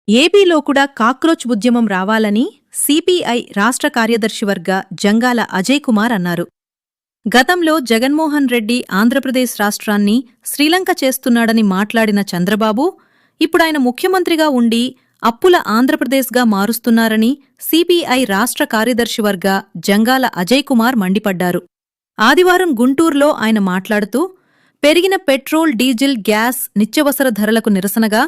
ఏపీలో కూడా కాక్రోచ్ ఉద్యమం రావాలని సిపిఐ రాష్ట్ర కార్యదర్శివర్గ జంగాల అజయ్ కుమార్ అన్నారు. గతంలో జగన్మోహన్ రెడ్డి ఆంధ్రప్రదేశ్ రాష్ట్రాన్ని శ్రీలంక చేస్తున్నాడని మాట్లాడిన చంద్రబాబు ఇప్పుడాయన ముఖ్యమంత్రిగా ఉండి అప్పుల ఆంధ్రప్రదేశ్గా మారుస్తున్నారని సిపిఐ రాష్ట్ర కార్యదర్శివర్గ జంగాల అజయ్ కుమార్ మండిపడ్డారు. ఆదివారం గుంటూరులో ఆయన మాట్లాడుతూ పెరిగిన పెట్రోల్, డీజిల్, గ్యాస్, నిత్యవసర ధరలకు నిరసనగా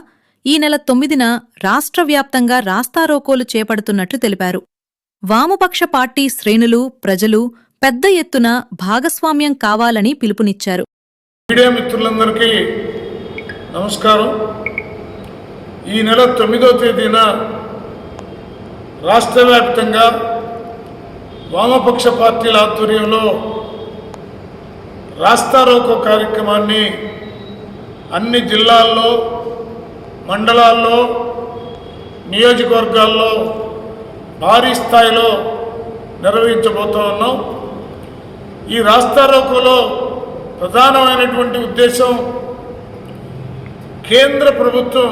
ఈ నెల 9న రాష్ట్ర వ్యాప్తంగా రాస్తారోకోలు చేపడుతున్నట్లు తెలిపారు. వామపక్ష పార్టీ శ్రేణులు, ప్రజలు పెద్ద ఎత్తున భాగస్వామ్యం కావాలని పిలుపునిచ్చారు. మీడియా మిత్రులందరికీ నమస్కారం. ఈ నెల 9వ తేదీన రాష్ట్ర వ్యాప్తంగా వామపక్ష పార్టీల ఆధ్వర్యంలో రాస్తారోకో కార్యక్రమాన్ని అన్ని జిల్లాల్లో, మండలాల్లో, నియోజకవర్గాల్లో భారీ స్థాయిలో నిర్వహించబోతూ ఉన్నాం. ఈ రాస్తారోకోలో ప్రధానమైనటువంటి ఉద్దేశం, కేంద్ర ప్రభుత్వం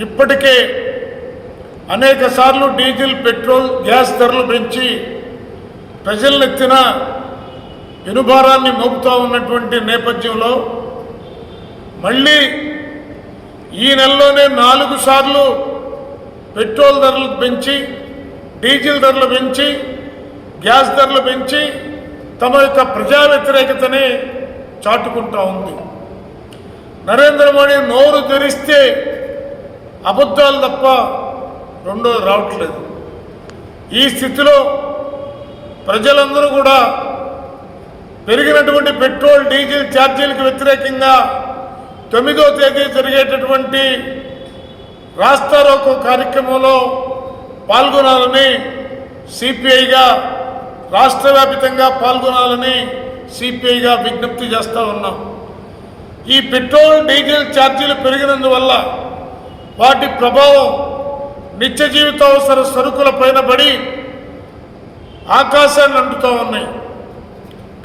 ఇప్పటికే అనేక సార్లు డీజిల్, పెట్రోల్, గ్యాస్ ధరలు పెంచి ప్రజలనెత్తిన పెనుభారాన్ని మోపుతూ ఉన్నటువంటి నేపథ్యంలో మళ్ళీ ఈ నెలలోనే 4 సార్లు పెట్రోల్ ధరలు పెంచి, డీజిల్ ధరలు పెంచి, గ్యాస్ ధరలు పెంచి తమ యొక్క ప్రజా వ్యతిరేకతని చాటుకుంటూ ఉంది. నరేంద్ర మోడీ నోరు తెరిస్తే అబద్ధాలు తప్ప రెండోది రావట్లేదు. ఈ స్థితిలో ప్రజలందరూ కూడా పెరిగినటువంటి పెట్రోల్, డీజిల్ ఛార్జీలకు వ్యతిరేకంగా 9వ తేదీ జరిగేటటువంటి రాస్తారోకో కార్యక్రమంలో పాల్గొనాలని సిపిఐగా, రాష్ట్ర వ్యాప్తంగా పాల్గొనాలని సిపిఐగా విజ్ఞప్తి చేస్తూ ఉన్నాం. ఈ పెట్రోల్, డీజిల్ ఛార్జీలు పెరిగినందువల్ల వాటి ప్రభావం నిత్య జీవితావసర సరుకుల పైన పడి ఆకాశాన్ని అంటుతూ ఉన్నాయి.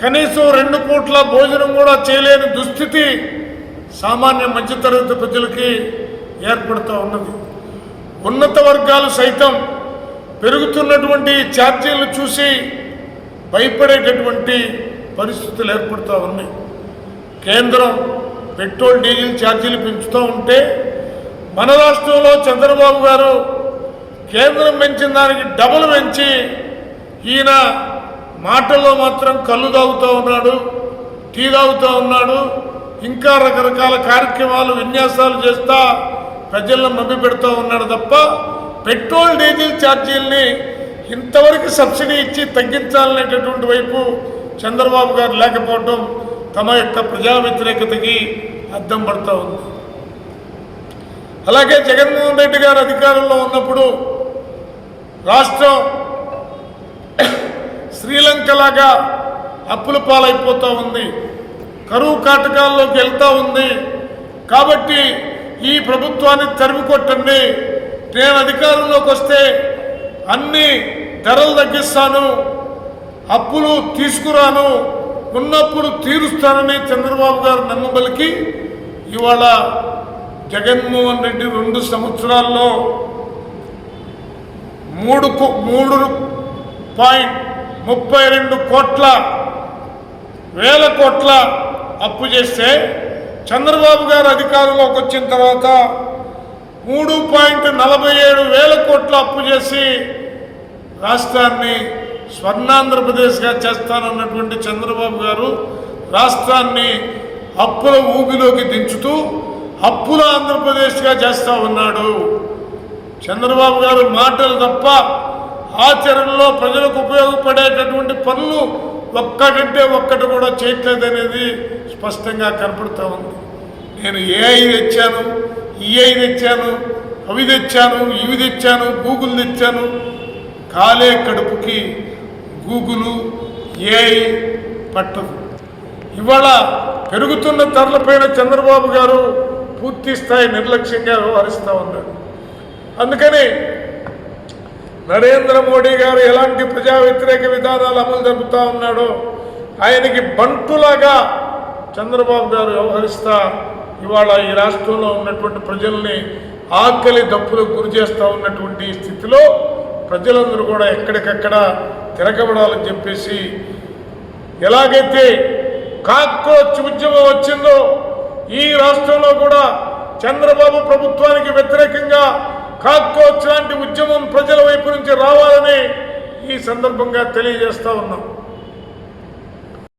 కనీసం 2 పూట్ల భోజనం కూడా చేయలేని దుస్థితి సామాన్య మధ్యతరగతి ప్రజలకి ఏర్పడుతూ ఉన్నది. ఉన్నత వర్గాలు సైతం పెరుగుతున్నటువంటి ఛార్జీలను చూసి భయపడేటటువంటి పరిస్థితులు ఏర్పడుతూ ఉన్నాయి. కేంద్రం పెట్రోల్, డీజిల్ ఛార్జీలు పెంచుతూ ఉంటే మన రాష్ట్రంలో చంద్రబాబు గారు కేంద్రం పెంచిన దానికి డబుల్ పెంచి ఈయన మాటల్లో మాత్రం కళ్ళు తాగుతూ ఉన్నాడు, టీ తాగుతూ ఉన్నాడు, ఇంకా రకరకాల కార్యక్రమాలు, విన్యాసాలు చేస్తా ప్రజలను మభ్య పెడుతూ ఉన్నాడు తప్ప పెట్రోల్, డీజిల్ ఛార్జీల్ని ఇంతవరకు సబ్సిడీ ఇచ్చి తగ్గించాలనేటటువంటి వైపు చంద్రబాబు గారు లేకపోవడం తమ యొక్క ప్రజా వ్యతిరేకతకి అద్దం పడుతూ ఉంది. అలాగే జగన్మోహన్ రెడ్డి గారు అధికారంలో ఉన్నప్పుడు రాష్ట్రం శ్రీలంకలాగా అప్పుల పాలైపోతూ ఉంది, కరువు కాటకాల్లోకి వెళ్తూ ఉంది. కాబట్టి ఈ ప్రభుత్వాన్ని తరిమి కొట్టండి, నేను అధికారంలోకి వస్తే అన్ని ధరలు తగ్గిస్తాను, అప్పులు తీసుకురాను, ఉన్నప్పుడు తీరుస్తానని చంద్రబాబు గారు నమ్మబలికి ఇవాళ జగన్మోహన్ రెడ్డి 2 సంవత్సరాల్లో 3.32 వేల కోట్ల అప్పు చేస్తే చంద్రబాబు గారు అధికారంలోకి వచ్చిన తర్వాత 3.47 వేల కోట్ల అప్పు చేసి రాష్ట్రాన్ని స్వర్ణాంధ్రప్రదేశ్గా చేస్తానన్నటువంటి చంద్రబాబు గారు రాష్ట్రాన్ని అప్పుల ఊబిలోకి దించుతూ అప్పుల ఆంధ్రప్రదేశ్గా చేస్తూ ఉన్నాడు. చంద్రబాబు గారు మాటలు తప్ప ఆచరణలో ప్రజలకు ఉపయోగపడేటటువంటి పనులు ఒక్కటంటే ఒక్కటి కూడా చేయట్లేదనేది స్పష్టంగా కనపడుతూ ఉంది. నేను ఏఐ తెచ్చాను, ఈఐ తెచ్చాను, అవి తెచ్చాను, ఇవి తెచ్చాను, గూగుల్ తెచ్చాను. కాలే కడుపుకి గూగులు, ఏఐ పట్టదు. ఇవాళ పెరుగుతున్న ధరలపైన చంద్రబాబు గారు పూర్తి స్థాయి నిర్లక్ష్యంగా వ్యవహరిస్తూ ఉన్నారు. అందుకని నరేంద్ర మోడీ గారు ఎలాంటి ప్రజా వ్యతిరేక విధానాలు అమలు జరుపుతూ ఉన్నాడో ఆయనకి బంటులాగా చంద్రబాబు గారు వ్యవహరిస్తా ఇవాళ ఈ రాష్ట్రంలో ఉన్నటువంటి ప్రజల్ని ఆకలి దప్పులకు గురి చేస్తూ ఉన్నటువంటి స్థితిలో ప్రజలందరూ కూడా ఎక్కడికక్కడ తిరగబడాలని చెప్పేసి, ఎలాగైతే కాక్రోచ్ ఉద్యమం వచ్చిందో ఈ రాష్ట్రంలో కూడా చంద్రబాబు ప్రభుత్వానికి వ్యతిరేకంగా కాక్రోచ్ లాంటి ఉద్యమం ప్రజల వైపు నుంచి రావాలని ఈ సందర్భంగా తెలియజేస్తా ఉన్నాం.